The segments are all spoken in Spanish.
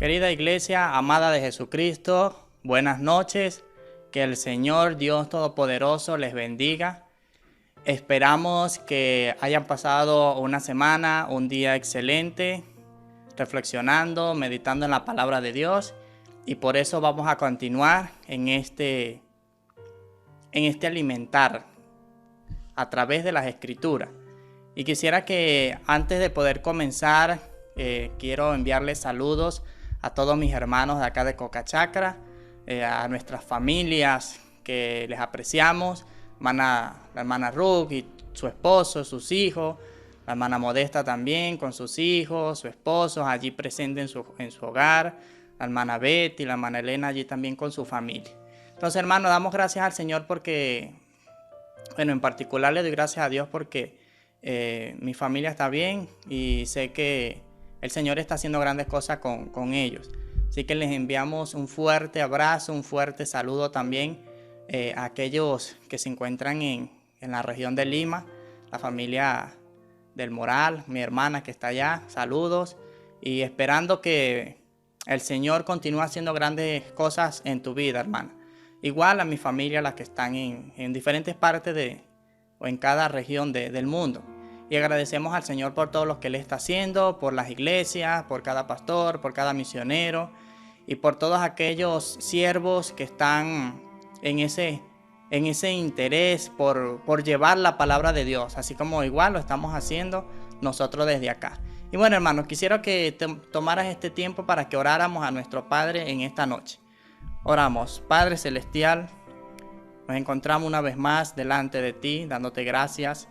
Querida iglesia, amada de Jesucristo, buenas noches. Que el Señor Dios Todopoderoso les bendiga. Esperamos que hayan pasado una semana, un día excelente, reflexionando, meditando en la palabra de Dios. Y por eso vamos a continuar en este alimentar a través de las Escrituras. Y quisiera que antes de poder comenzar, quiero enviarles saludos a todos mis hermanos de acá de Cocachacra, a nuestras familias que les apreciamos, la hermana Ruth y su esposo, sus hijos, la hermana Modesta también con sus hijos, su esposo allí presente en su hogar, la hermana Betty, la hermana Elena allí también con su familia. Entonces, hermanos, damos gracias al Señor porque, en particular le doy gracias a Dios porque mi familia está bien y sé que el Señor está haciendo grandes cosas con ellos. Así que les enviamos un fuerte abrazo, un fuerte saludo también a aquellos que se encuentran en la región de Lima, la familia del Moral, mi hermana que está allá, saludos, y esperando que el Señor continúe haciendo grandes cosas en tu vida, hermana. Igual a mi familia, las que están en diferentes partes o en cada región del mundo. Y agradecemos al Señor por todo lo que Él está haciendo, por las iglesias, por cada pastor, por cada misionero y por todos aquellos siervos que están en ese interés por llevar la palabra de Dios, así como igual lo estamos haciendo nosotros desde acá. Y bueno, hermanos, quisiera que tomaras este tiempo para que oráramos a nuestro Padre en esta noche. Oramos. Padre Celestial, nos encontramos una vez más delante de ti, dándote gracias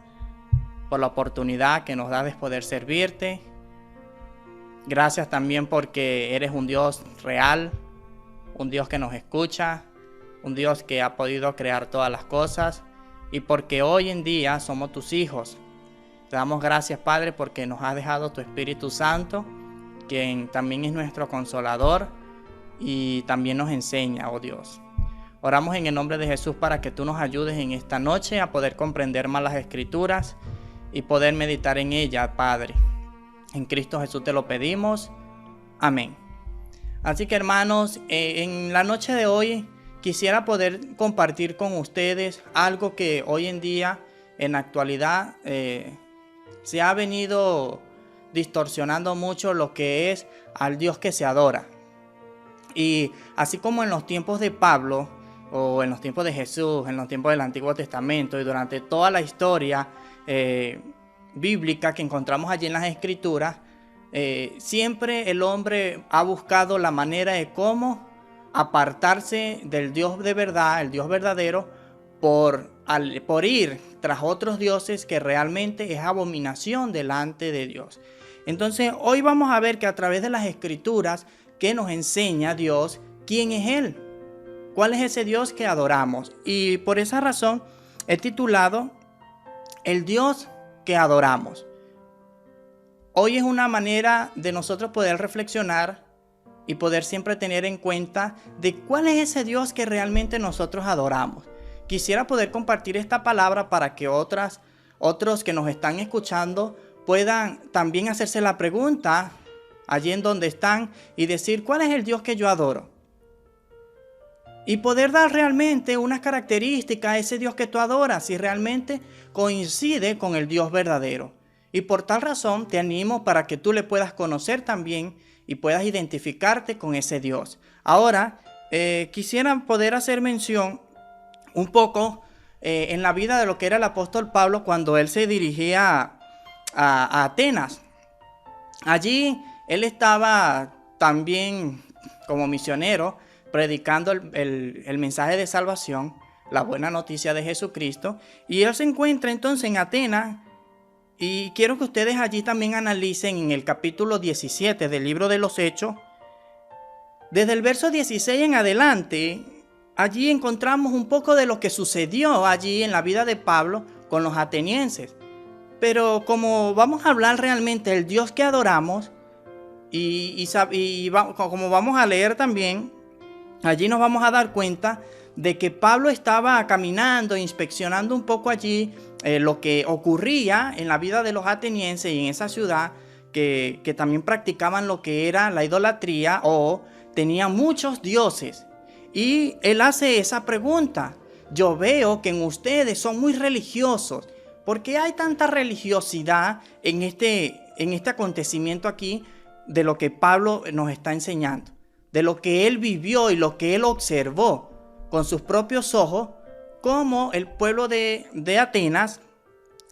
por la oportunidad que nos da de poder servirte. Gracias también porque eres un Dios real, un Dios que nos escucha, un Dios que ha podido crear todas las cosas y porque hoy en día somos tus hijos. Te damos gracias, Padre, porque nos has dejado tu Espíritu Santo, quien también es nuestro consolador y también nos enseña, oh Dios. Oramos en el nombre de Jesús para que tú nos ayudes en esta noche a poder comprender más las Escrituras y poder meditar en ella, Padre. En Cristo Jesús te lo pedimos. Amén. Así que, hermanos, en la noche de hoy quisiera poder compartir con ustedes algo que hoy en día, en la actualidad, se ha venido distorsionando mucho lo que es al Dios que se adora. Y así como en los tiempos de Pablo, o en los tiempos de Jesús, en los tiempos del Antiguo Testamento y durante toda la historia bíblica que encontramos allí en las Escrituras, siempre el hombre ha buscado la manera de cómo apartarse del Dios de verdad, el Dios verdadero, por ir tras otros dioses que realmente es abominación delante de Dios. Entonces hoy vamos a ver que a través de las Escrituras que nos enseña Dios quién es Él, cuál es ese Dios que adoramos. Y por esa razón he titulado El Dios que adoramos. Hoy es una manera de nosotros poder reflexionar y poder siempre tener en cuenta de cuál es ese Dios que realmente nosotros adoramos. Quisiera poder compartir esta palabra para que otros que nos están escuchando puedan también hacerse la pregunta allí en donde están y decir cuál es el Dios que yo adoro. Y poder dar realmente una característica a ese Dios que tú adoras, si realmente coincide con el Dios verdadero. Y por tal razón te animo para que tú le puedas conocer también y puedas identificarte con ese Dios. Ahora, quisiera poder hacer mención un poco en la vida de lo que era el apóstol Pablo cuando él se dirigía a Atenas. Allí él estaba también como misionero, predicando el mensaje de salvación, la buena noticia de Jesucristo. Y él se encuentra entonces en Atenas. Y quiero que ustedes allí también analicen en el capítulo 17 del libro de los Hechos. Desde el verso 16 en adelante, allí encontramos un poco de lo que sucedió allí en la vida de Pablo con los atenienses. Pero como vamos a hablar realmente del Dios que adoramos, como vamos a leer también, allí nos vamos a dar cuenta de que Pablo estaba caminando, inspeccionando un poco allí lo que ocurría en la vida de los atenienses y en esa ciudad que también practicaban lo que era la idolatría o tenían muchos dioses. Y él hace esa pregunta. Yo veo que en ustedes son muy religiosos. ¿Por qué hay tanta religiosidad en este acontecimiento aquí de lo que Pablo nos está enseñando? De lo que él vivió y lo que él observó con sus propios ojos, como el pueblo de Atenas,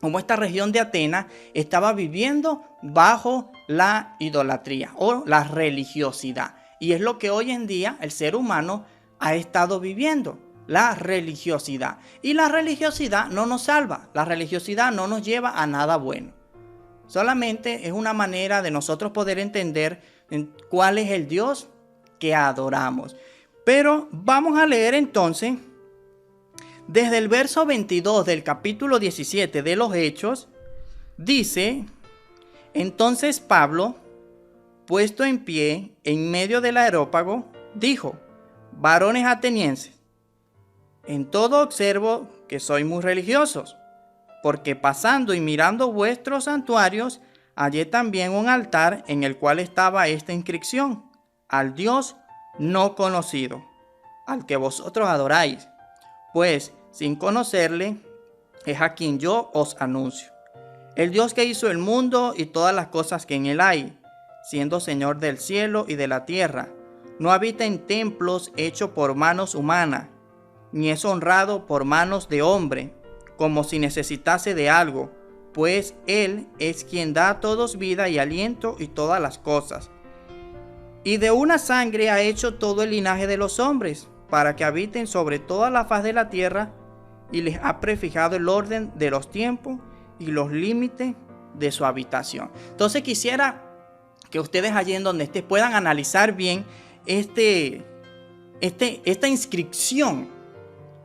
como esta región de Atenas estaba viviendo bajo la idolatría o la religiosidad. Y es lo que hoy en día el ser humano ha estado viviendo, la religiosidad. Y la religiosidad no nos salva, la religiosidad no nos lleva a nada bueno. Solamente es una manera de nosotros poder entender cuál es el Dios que adoramos. Pero vamos a leer entonces desde el verso 22 del capítulo 17 de los Hechos. Dice: entonces Pablo, puesto en pie en medio del areópago, dijo: varones atenienses, en todo observo que sois muy religiosos, porque pasando y mirando vuestros santuarios, hallé también un altar en el cual estaba esta inscripción: al Dios no conocido, al que vosotros adoráis, pues sin conocerle es a quien yo os anuncio. El Dios que hizo el mundo y todas las cosas que en él hay, siendo Señor del cielo y de la tierra, no habita en templos hechos por manos humanas, ni es honrado por manos de hombre, como si necesitase de algo, pues Él es quien da a todos vida y aliento y todas las cosas. Y de una sangre ha hecho todo el linaje de los hombres, para que habiten sobre toda la faz de la tierra, y les ha prefijado el orden de los tiempos y los límites de su habitación. Entonces quisiera que ustedes allí en donde estén puedan analizar bien esta inscripción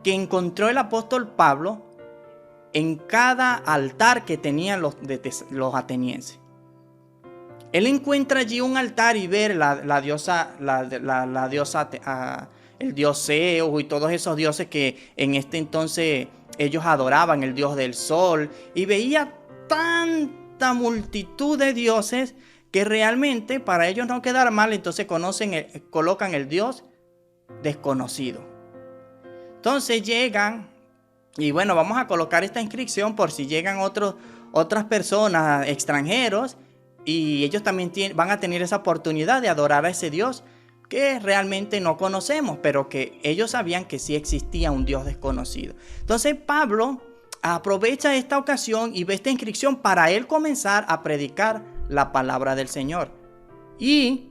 que encontró el apóstol Pablo en cada altar que tenían los atenienses. Él encuentra allí un altar y ver la diosa, el dios Zeus y todos esos dioses que en este entonces ellos adoraban, el dios del sol, y veía tanta multitud de dioses que realmente para ellos no quedar mal, entonces colocan el dios desconocido. Entonces llegan y bueno, vamos a colocar esta inscripción por si llegan otras personas, extranjeros, y ellos también van a tener esa oportunidad de adorar a ese Dios que realmente no conocemos, pero que ellos sabían que sí existía un Dios desconocido. Entonces Pablo aprovecha esta ocasión y ve esta inscripción para él comenzar a predicar la palabra del Señor. Y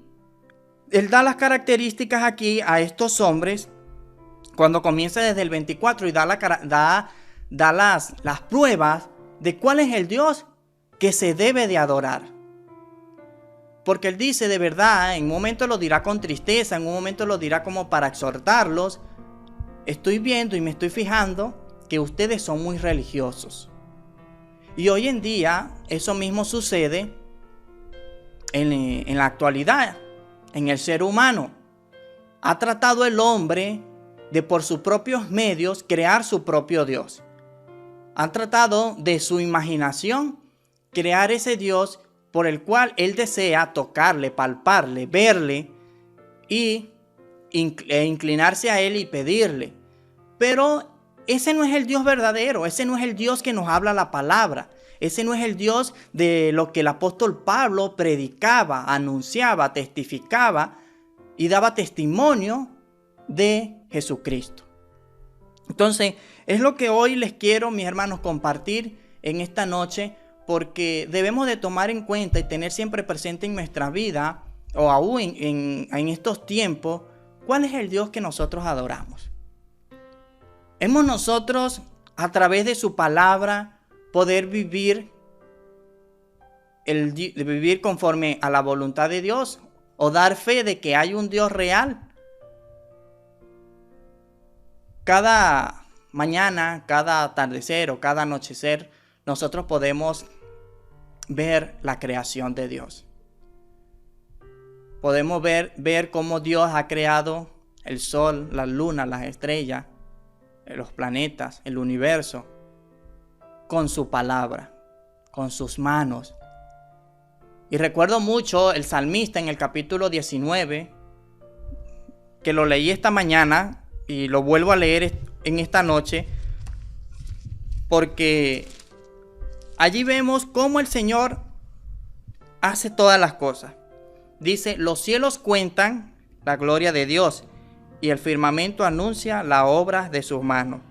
él da las características aquí a estos hombres cuando comienza desde el 24 y da las pruebas de cuál es el Dios que se debe de adorar. Porque él dice de verdad, en un momento lo dirá con tristeza, en un momento lo dirá como para exhortarlos: estoy viendo y me estoy fijando que ustedes son muy religiosos. Y hoy en día eso mismo sucede en la actualidad, en el ser humano. Ha tratado el hombre de por sus propios medios crear su propio Dios. Han tratado de su imaginación crear ese Dios por el cual él desea tocarle, palparle, verle e inclinarse a él y pedirle. Pero ese no es el Dios verdadero, ese no es el Dios que nos habla la palabra, ese no es el Dios de lo que el apóstol Pablo predicaba, anunciaba, testificaba y daba testimonio de Jesucristo. Entonces, es lo que hoy les quiero, mis hermanos, compartir en esta noche, porque debemos de tomar en cuenta y tener siempre presente en nuestra vida, o aún en estos tiempos, cuál es el Dios que nosotros adoramos. Hemos nosotros, a través de su palabra, poder vivir conforme a la voluntad de Dios, o dar fe de que hay un Dios real. Cada mañana, cada atardecer o cada anochecer, nosotros podemos ver la creación de Dios. Podemos ver cómo Dios ha creado el sol, la luna, las estrellas, los planetas, el universo, con su palabra, con sus manos. Y recuerdo mucho el salmista en el capítulo 19, que lo leí esta mañana y lo vuelvo a leer en esta noche, porque allí vemos cómo el Señor hace todas las cosas. Dice, los cielos cuentan la gloria de Dios y el firmamento anuncia la obra de sus manos.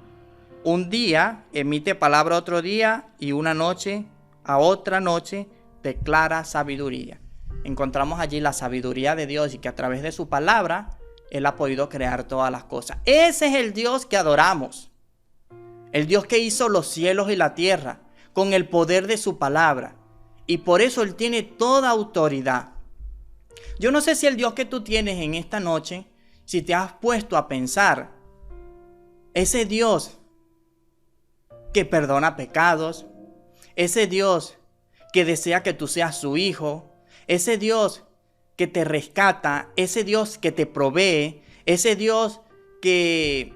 Un día emite palabra a otro día y una noche a otra noche declara sabiduría. Encontramos allí la sabiduría de Dios y que a través de su palabra Él ha podido crear todas las cosas. Ese es el Dios que adoramos. El Dios que hizo los cielos y la tierra con el poder de su palabra. Y por eso Él tiene toda autoridad. Yo no sé si el Dios que tú tienes en esta noche, si te has puesto a pensar, ese Dios que perdona pecados, ese Dios que desea que tú seas su hijo, ese Dios que te rescata, ese Dios que te provee, ese Dios que,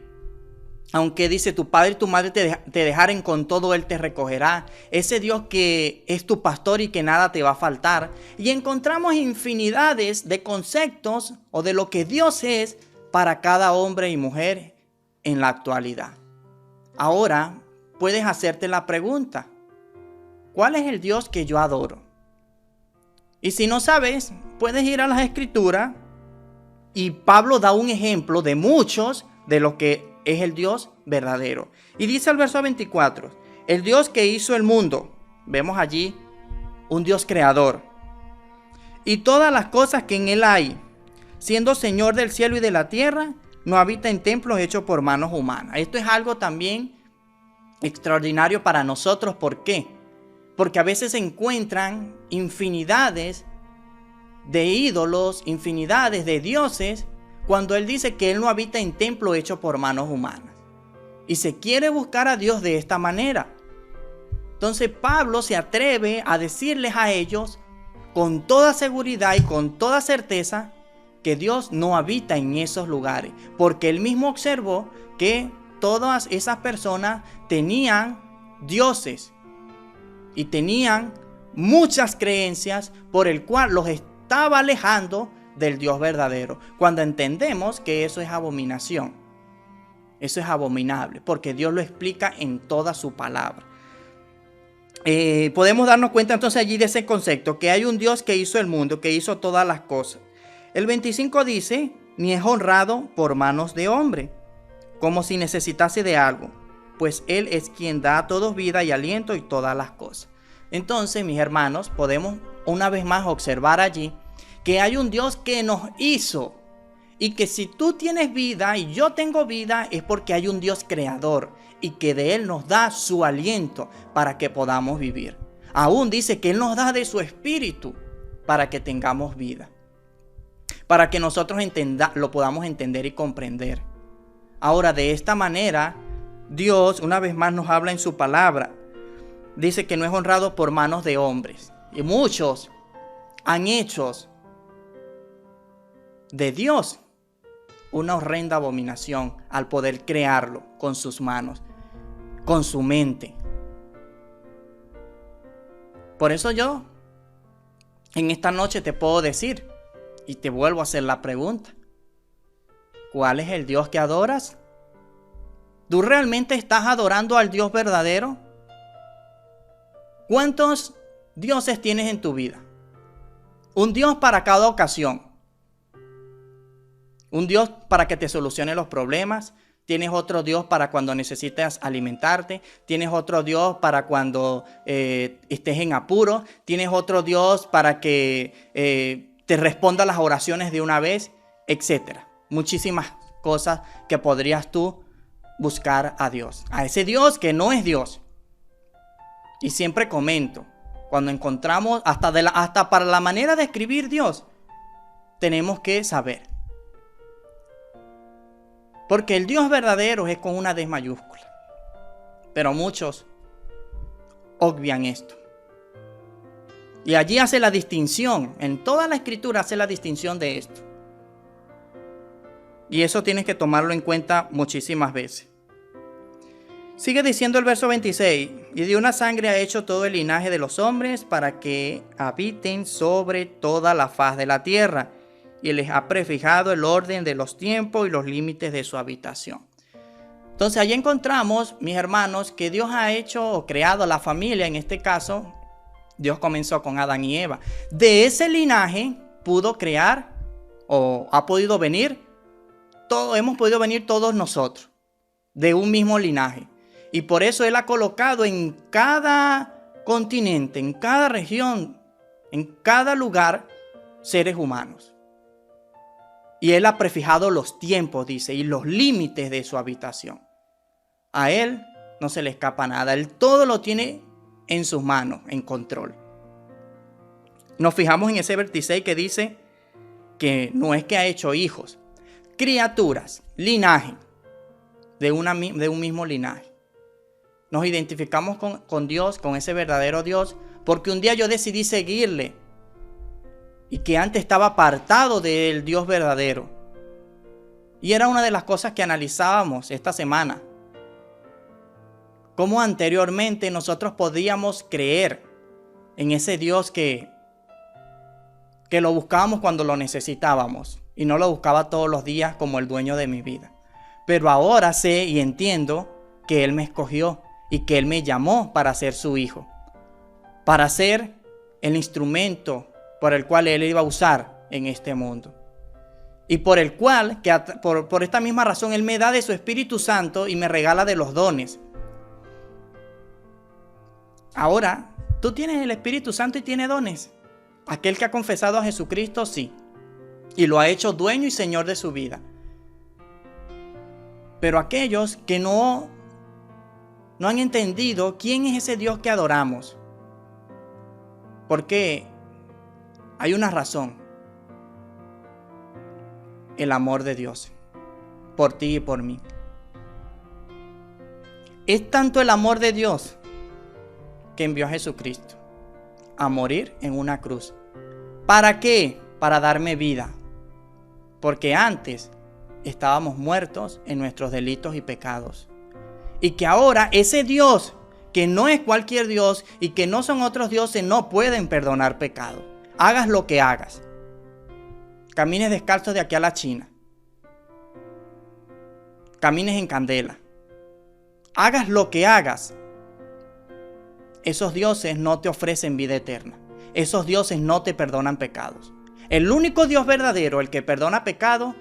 aunque dice tu padre y tu madre te dejaren, con todo Él te recogerá, ese Dios que es tu pastor y que nada te va a faltar. Y encontramos infinidades de conceptos o de lo que Dios es para cada hombre y mujer en la actualidad. Ahora puedes hacerte la pregunta, ¿cuál es el Dios que yo adoro? Y si no sabes, puedes ir a las Escrituras y Pablo da un ejemplo de muchos de lo que es el Dios verdadero. Y dice el verso 24, el Dios que hizo el mundo, vemos allí un Dios creador, y todas las cosas que en él hay, siendo Señor del cielo y de la tierra, no habita en templos hechos por manos humanas. Esto es algo también extraordinario para nosotros. ¿Por qué? Porque a veces se encuentran infinidades de ídolos, infinidades de dioses, cuando Él dice que Él no habita en templo hecho por manos humanas. Y se quiere buscar a Dios de esta manera. Entonces Pablo se atreve a decirles a ellos con toda seguridad y con toda certeza que Dios no habita en esos lugares, porque Él mismo observó que todas esas personas tenían dioses y tenían muchas creencias por el cual los estaba alejando del Dios verdadero. Cuando entendemos que eso es abominación, eso es abominable, porque Dios lo explica en toda su palabra. Podemos darnos cuenta entonces allí de ese concepto, que hay un Dios que hizo el mundo, que hizo todas las cosas. El 25 dice, ni es honrado por manos de hombre, como si necesitase de algo, pues Él es quien da a todos vida y aliento y todas las cosas. Entonces, mis hermanos, podemos una vez más observar allí que hay un Dios que nos hizo, y que si tú tienes vida y yo tengo vida es porque hay un Dios creador y que de Él nos da su aliento para que podamos vivir. Aún dice que Él nos da de su espíritu para que tengamos vida, para que nosotros lo podamos entender y comprender. Ahora, de esta manera, Dios una vez más nos habla en su palabra. Dice que no es honrado por manos de hombres. Y muchos han hecho de Dios una horrenda abominación al poder crearlo con sus manos, con su mente. Por eso yo en esta noche te puedo decir, y te vuelvo a hacer la pregunta, ¿cuál es el Dios que adoras? ¿Tú realmente estás adorando al Dios verdadero? ¿Cuántos dioses tienes en tu vida? Un Dios para cada ocasión. Un Dios para que te solucione los problemas. Tienes otro Dios para cuando necesitas alimentarte. Tienes otro Dios para cuando estés en apuro. Tienes otro Dios para que te responda las oraciones de una vez, etcétera. Muchísimas cosas que podrías tú buscar a Dios. A ese Dios que no es Dios. Y siempre comento, cuando encontramos hasta para la manera de escribir Dios, tenemos que saber. Porque el Dios verdadero es con una D mayúscula. Pero muchos obvian esto. Y allí hace la distinción, en toda la escritura hace la distinción de esto. Y eso tienes que tomarlo en cuenta muchísimas veces. Sigue diciendo el verso 26, y de una sangre ha hecho todo el linaje de los hombres para que habiten sobre toda la faz de la tierra, y les ha prefijado el orden de los tiempos y los límites de su habitación. Entonces allí encontramos, mis hermanos, que Dios ha hecho o creado la familia. En este caso, Dios comenzó con Adán y Eva. De ese linaje pudo crear o ha podido venir, hemos podido venir todos nosotros de un mismo linaje. Y por eso Él ha colocado en cada continente, en cada región, en cada lugar, seres humanos. Y Él ha prefijado los tiempos, dice, y los límites de su habitación. A Él no se le escapa nada. Él todo lo tiene en sus manos, en control. Nos fijamos en ese 26 que dice que no es que ha hecho hijos, criaturas, linaje, de un mismo linaje. Nos identificamos con Dios, con ese verdadero Dios, porque un día yo decidí seguirle y que antes estaba apartado del Dios verdadero. Y era una de las cosas que analizábamos esta semana. Cómo anteriormente nosotros podíamos creer en ese Dios que lo buscábamos cuando lo necesitábamos y no lo buscaba todos los días como el dueño de mi vida. Pero ahora sé y entiendo que Él me escogió y que Él me llamó para ser su hijo, para ser el instrumento por el cual Él iba a usar en este mundo. Y por el cual, por esta misma razón, Él me da de su Espíritu Santo y me regala de los dones. Ahora, tú tienes el Espíritu Santo y tienes dones. Aquel que ha confesado a Jesucristo, sí. Y lo ha hecho dueño y señor de su vida. Pero aquellos que no han entendido quién es ese Dios que adoramos. Porque hay una razón. El amor de Dios por ti y por mí. Es tanto el amor de Dios que envió a Jesucristo a morir en una cruz. ¿Para qué? Para darme vida. Porque antes estábamos muertos en nuestros delitos y pecados. Y que ahora ese Dios, que no es cualquier Dios y que no son otros dioses, no pueden perdonar pecado. Hagas lo que hagas. Camines descalzo de aquí a la China. Camines en candela. Hagas lo que hagas. Esos dioses no te ofrecen vida eterna. Esos dioses no te perdonan pecados. El único Dios verdadero, el que perdona pecado,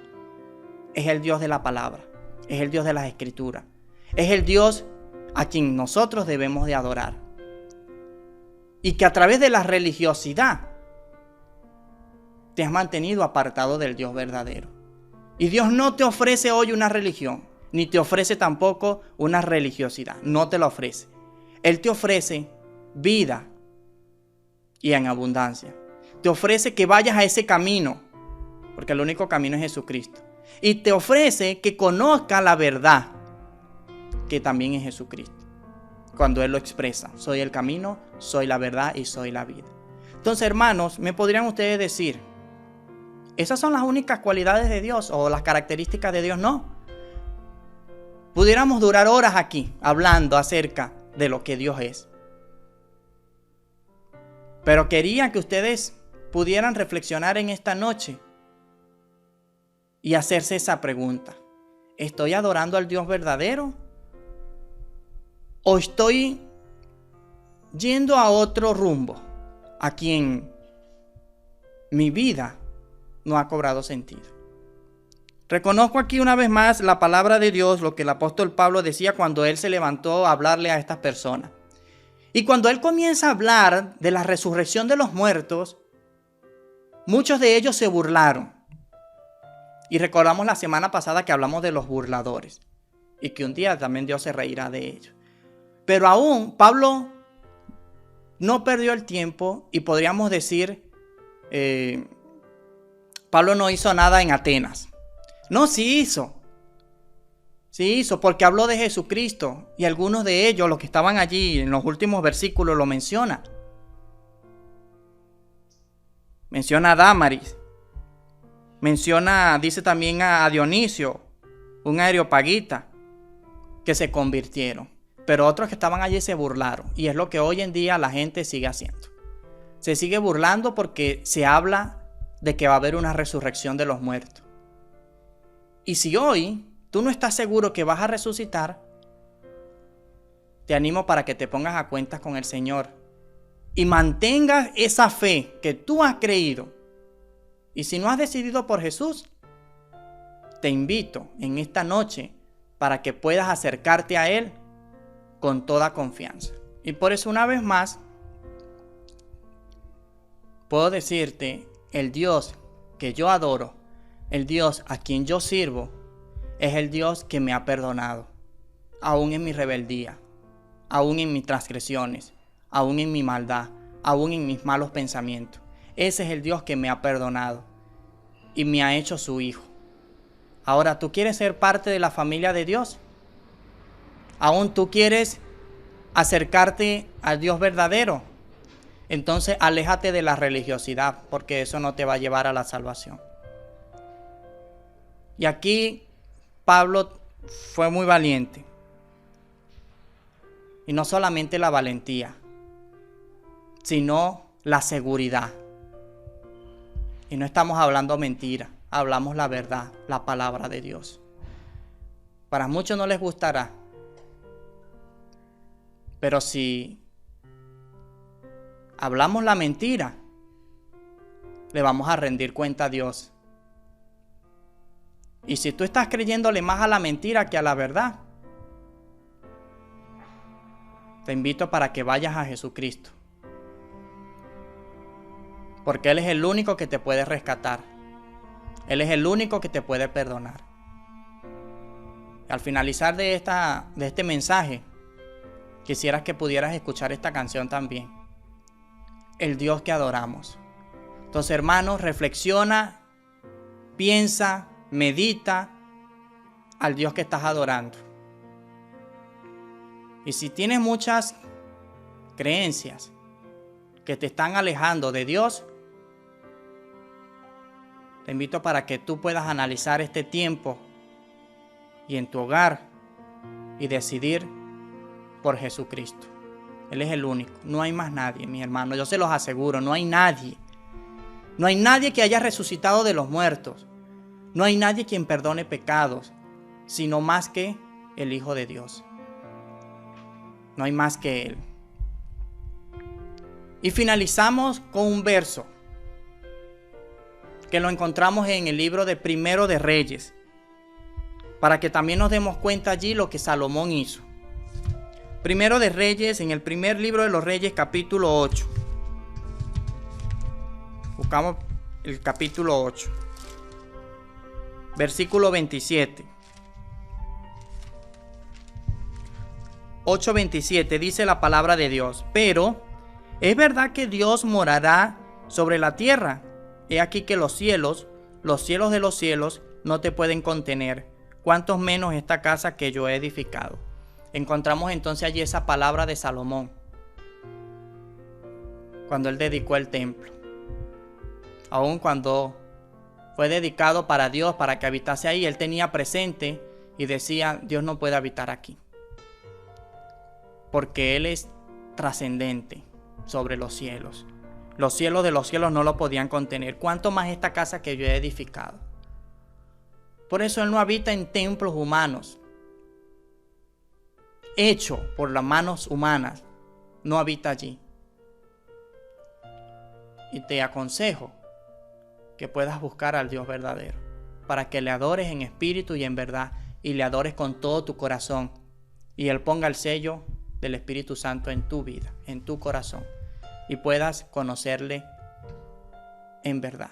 es el Dios de la palabra. Es el Dios de las Escrituras. Es el Dios a quien nosotros debemos de adorar. Y que a través de la religiosidad te has mantenido apartado del Dios verdadero. Y Dios no te ofrece hoy una religión, ni te ofrece tampoco una religiosidad. No te la ofrece. Él te ofrece vida y en abundancia. Te ofrece que vayas a ese camino, porque el único camino es Jesucristo. Y te ofrece que conozcas la verdad, que también es Jesucristo. Cuando Él lo expresa, soy el camino, soy la verdad y soy la vida. Entonces, hermanos, ¿me podrían ustedes decir, esas son las únicas cualidades de Dios o las características de Dios? No. Pudiéramos durar horas aquí hablando acerca de lo que Dios es. Pero quería que ustedes pudieran reflexionar en esta noche y hacerse esa pregunta. ¿Estoy adorando al Dios verdadero? ¿O estoy yendo a otro rumbo, a quien mi vida no ha cobrado sentido? Reconozco aquí una vez más la palabra de Dios, lo que el apóstol Pablo decía cuando él se levantó a hablarle a estas personas. Y cuando él comienza a hablar de la resurrección de los muertos, muchos de ellos se burlaron. Y recordamos la semana pasada que hablamos de los burladores y que un día también Dios se reirá de ellos. Pero aún Pablo no perdió el tiempo y podríamos decir, Pablo no hizo nada en Atenas. No, sí hizo. Sí hizo, porque habló de Jesucristo y algunos de ellos, los que estaban allí en los últimos versículos, lo menciona. Menciona a Dámaris. Dice también a Dionisio, un areopagita, que se convirtieron. Pero otros que estaban allí se burlaron. Y es lo que hoy en día la gente sigue haciendo. Se sigue burlando porque se habla de que va a haber una resurrección de los muertos. Y si hoy tú no estás seguro que vas a resucitar, te animo para que te pongas a cuentas con el Señor y mantengas esa fe que tú has creído. Y si no has decidido por Jesús, te invito en esta noche para que puedas acercarte a Él con toda confianza. Y por eso, una vez más, puedo decirte, el Dios que yo adoro, el Dios a quien yo sirvo, es el Dios que me ha perdonado, aún en mi rebeldía, aún en mis transgresiones, aún en mi maldad, aún en mis malos pensamientos. Ese es el Dios que me ha perdonado y me ha hecho su hijo. Ahora, ¿tú quieres ser parte de la familia de Dios? ¿Aún tú quieres acercarte al Dios verdadero? Entonces, aléjate de la religiosidad, porque eso no te va a llevar a la salvación. Y aquí Pablo fue muy valiente. Y no solamente la valentía, sino la seguridad. Y no estamos hablando mentira, hablamos la verdad, la palabra de Dios. Para muchos no les gustará, pero si hablamos la mentira, le vamos a rendir cuenta a Dios. Y si tú estás creyéndole más a la mentira que a la verdad, te invito para que vayas a Jesucristo. Porque Él es el único que te puede rescatar. Él es el único que te puede perdonar. Y al finalizar de este mensaje, quisieras que pudieras escuchar esta canción también. El Dios que adoramos. Entonces, hermanos, reflexiona, piensa, medita al Dios que estás adorando. Y si tienes muchas creencias que te están alejando de Dios, te invito para que tú puedas analizar este tiempo y en tu hogar y decidir por Jesucristo. Él es el único. No hay más nadie, mi hermano. Yo se los aseguro, no hay nadie. No hay nadie que haya resucitado de los muertos. No hay nadie quien perdone pecados, sino más que el Hijo de Dios. No hay más que Él. Y finalizamos con un verso que lo encontramos en el libro de Primero de Reyes, para que también nos demos cuenta allí lo que Salomón hizo. Primero de Reyes, en el primer libro de los Reyes, capítulo 8. Buscamos el capítulo 8, versículo 27. 8:27 dice la palabra de Dios: pero es verdad que Dios morará sobre la tierra. He aquí que los cielos de los cielos no te pueden contener, cuantos menos esta casa que yo he edificado. Encontramos entonces allí esa palabra de Salomón, cuando él dedicó el templo. Aun cuando fue dedicado para Dios, para que habitase ahí, él tenía presente y decía: Dios no puede habitar aquí, porque Él es trascendente sobre los cielos. Los cielos de los cielos no lo podían contener. ¿Cuánto más esta casa que yo he edificado? Por eso Él no habita en templos humanos, hecho por las manos humanas. No habita allí. Y te aconsejo que puedas buscar al Dios verdadero, para que le adores en espíritu y en verdad, y le adores con todo tu corazón, y Él ponga el sello del Espíritu Santo en tu vida, en tu corazón, y puedas conocerle en verdad.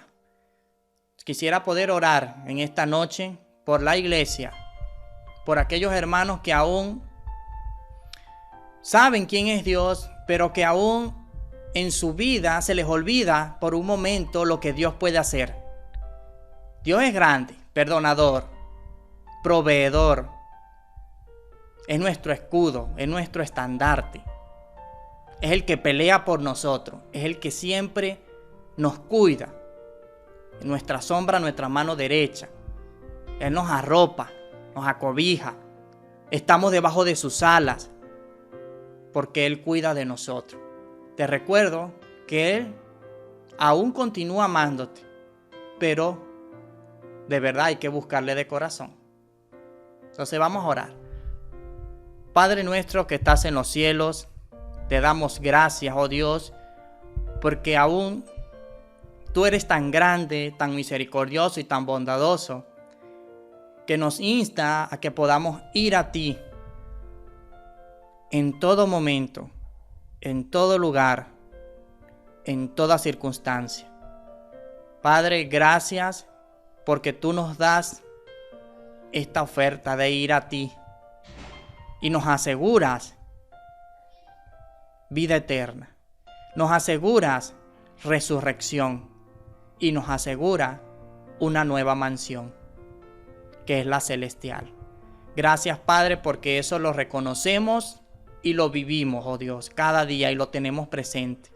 Quisiera poder orar en esta noche por la iglesia, por aquellos hermanos que aún saben quién es Dios, pero que aún en su vida se les olvida por un momento lo que Dios puede hacer. Dios es grande, perdonador, proveedor. Es nuestro escudo, es nuestro estandarte. Es el que pelea por nosotros, es el que siempre nos cuida. Nuestra sombra, nuestra mano derecha. Él nos arropa, nos acobija. Estamos debajo de sus alas. porque Él cuida de nosotros. Te recuerdo que Él aún continúa amándote, pero de verdad hay que buscarle de corazón. Entonces vamos a orar. Padre nuestro que estás en los cielos, te damos gracias, oh Dios, porque aún tú eres tan grande, tan misericordioso y tan bondadoso, que nos insta a que podamos ir a ti en todo momento, en todo lugar, en toda circunstancia. Padre, gracias porque tú nos das esta oferta de ir a ti y nos aseguras vida eterna, nos aseguras resurrección y nos asegura una nueva mansión, que es la celestial. Gracias, Padre, porque eso lo reconocemos y lo vivimos, oh Dios, cada día, y lo tenemos presente,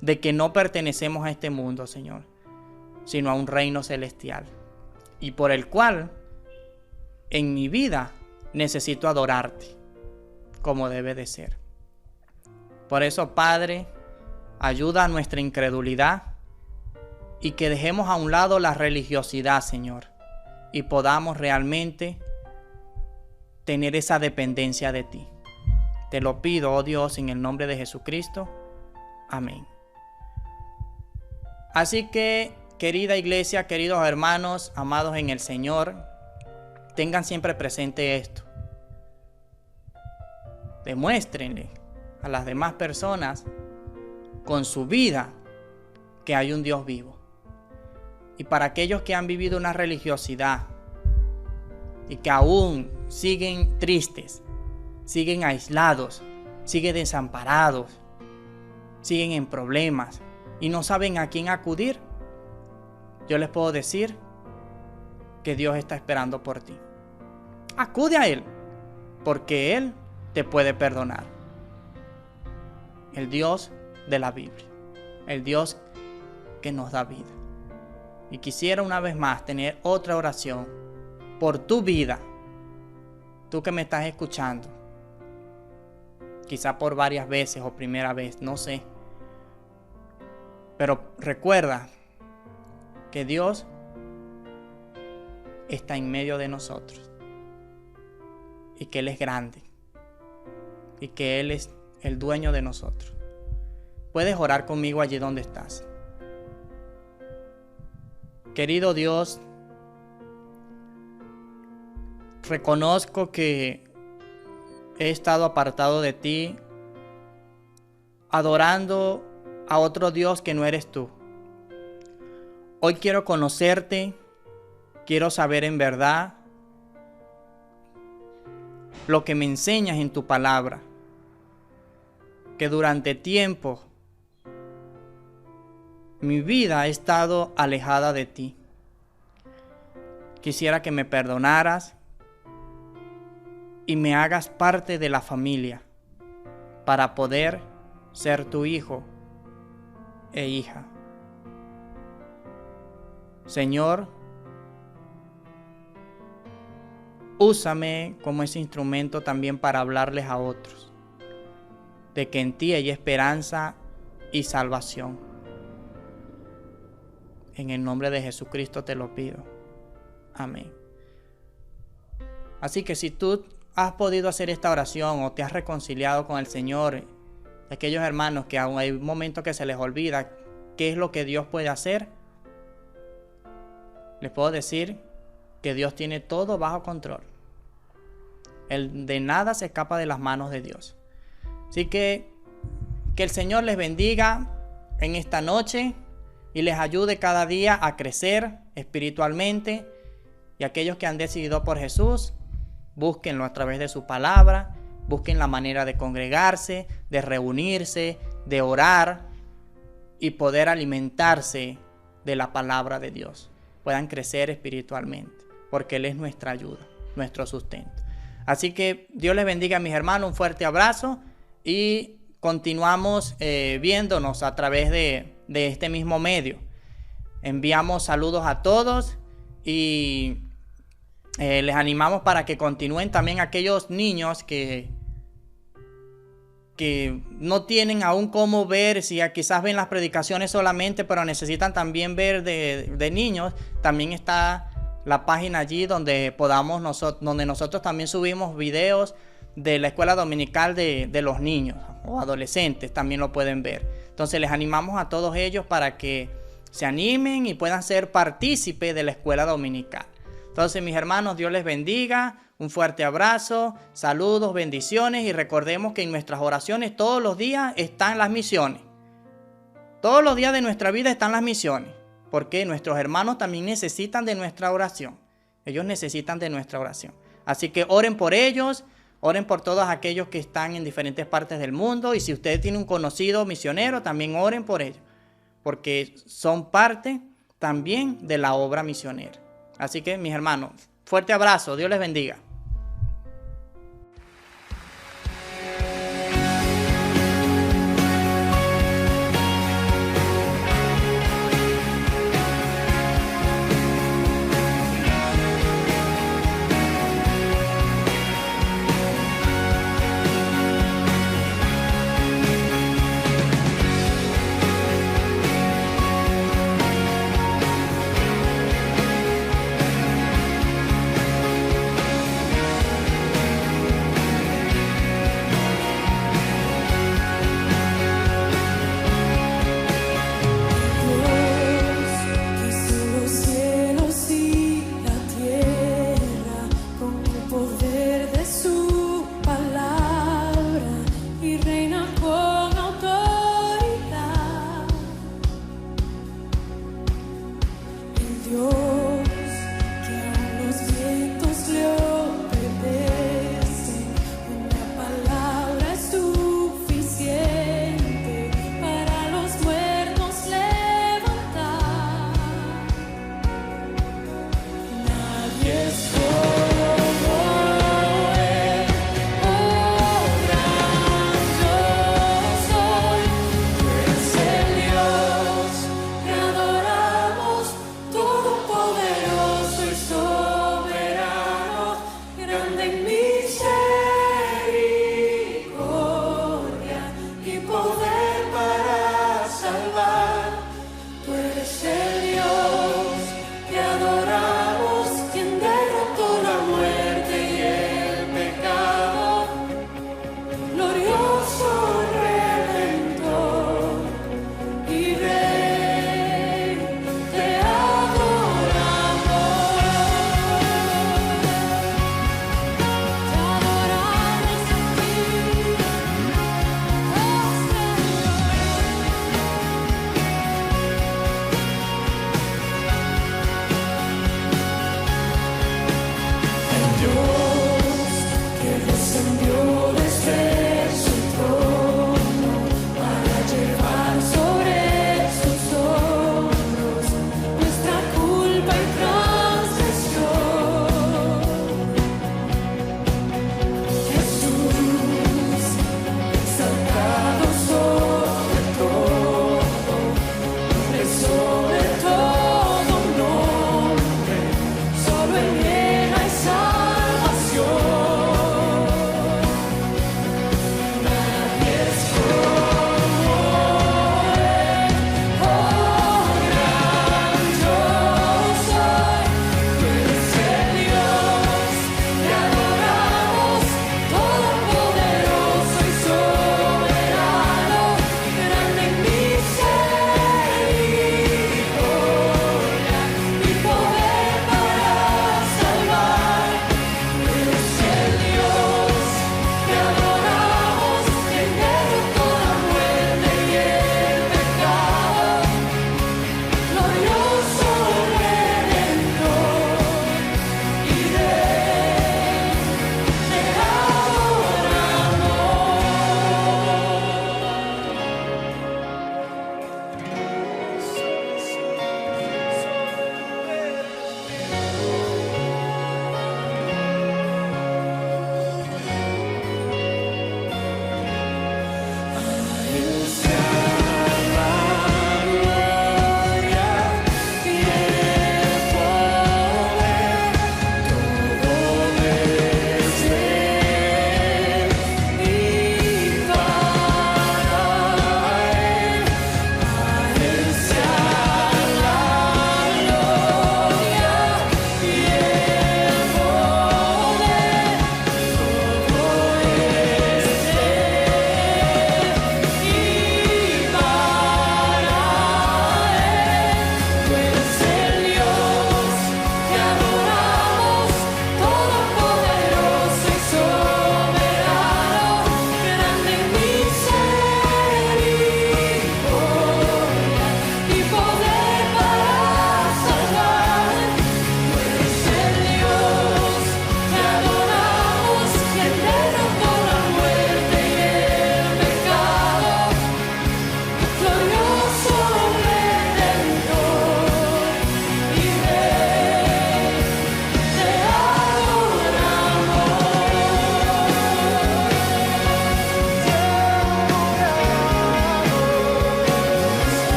de que no pertenecemos a este mundo, Señor, sino a un reino celestial, y por el cual en mi vida necesito adorarte como debe de ser. Por eso, Padre, ayuda a nuestra incredulidad y que dejemos a un lado la religiosidad, Señor, y podamos realmente tener esa dependencia de ti. Te lo pido, oh Dios, en el nombre de Jesucristo. Amén. Así que, querida iglesia, queridos hermanos, amados en el Señor, tengan siempre presente esto. Demuéstrenle a las demás personas con su vida que hay un Dios vivo. Y para aquellos que han vivido una religiosidad y que aún siguen tristes, siguen aislados, siguen desamparados, siguen en problemas y no saben a quién acudir, yo les puedo decir que Dios está esperando por ti. Acude a Él, porque Él te puede perdonar. El Dios de la Biblia, el Dios que nos da vida. Y quisiera una vez más tener otra oración por tu vida, tú que me estás escuchando, quizá por varias veces o primera vez, no sé. Pero recuerda que Dios está en medio de nosotros y que Él es grande y que Él es el dueño de nosotros. Puedes orar conmigo allí donde estás. Querido Dios, reconozco que he estado apartado de ti, adorando a otro Dios que no eres tú. Hoy quiero conocerte, quiero saber en verdad lo que me enseñas en tu palabra, que durante tiempo mi vida ha estado alejada de ti. Quisiera que me perdonaras y me hagas parte de la familia para poder ser tu hijo e hija. Señor, úsame como ese instrumento también para hablarles a otros de que en ti hay esperanza y salvación. En el nombre de Jesucristo te lo pido. Amén. Así que si tú has podido hacer esta oración o te has reconciliado con el Señor, aquellos hermanos que aún hay momentos que se les olvida qué es lo que Dios puede hacer, les puedo decir que Dios tiene todo bajo control. Él de nada se escapa de las manos de Dios. Así que el Señor les bendiga en esta noche y les ayude cada día a crecer espiritualmente. Y aquellos que han decidido por Jesús, búsquenlo a través de su palabra, busquen la manera de congregarse, de reunirse, de orar y poder alimentarse de la palabra de Dios. Puedan crecer espiritualmente, porque Él es nuestra ayuda, nuestro sustento. Así que Dios les bendiga, mis hermanos, un fuerte abrazo y continuamos viéndonos a través de este mismo medio. Enviamos saludos a todos y les animamos para que continúen también aquellos niños que que no tienen aún cómo ver, si quizás ven las predicaciones solamente, pero necesitan también ver de niños, también está la página allí donde donde nosotros también subimos videos de la escuela dominical de los niños o adolescentes, también lo pueden ver. Entonces les animamos a todos ellos para que se animen y puedan ser partícipes de la escuela dominical. Entonces, mis hermanos, Dios les bendiga. Un fuerte abrazo, saludos, bendiciones, y recordemos que en nuestras oraciones todos los días están las misiones. Todos los días de nuestra vida están las misiones, porque nuestros hermanos también necesitan de nuestra oración. Ellos necesitan de nuestra oración. Así que oren por ellos, oren por todos aquellos que están en diferentes partes del mundo, y si usted tiene un conocido misionero, también oren por ellos, porque son parte también de la obra misionera. Así que, mis hermanos, fuerte abrazo, Dios les bendiga.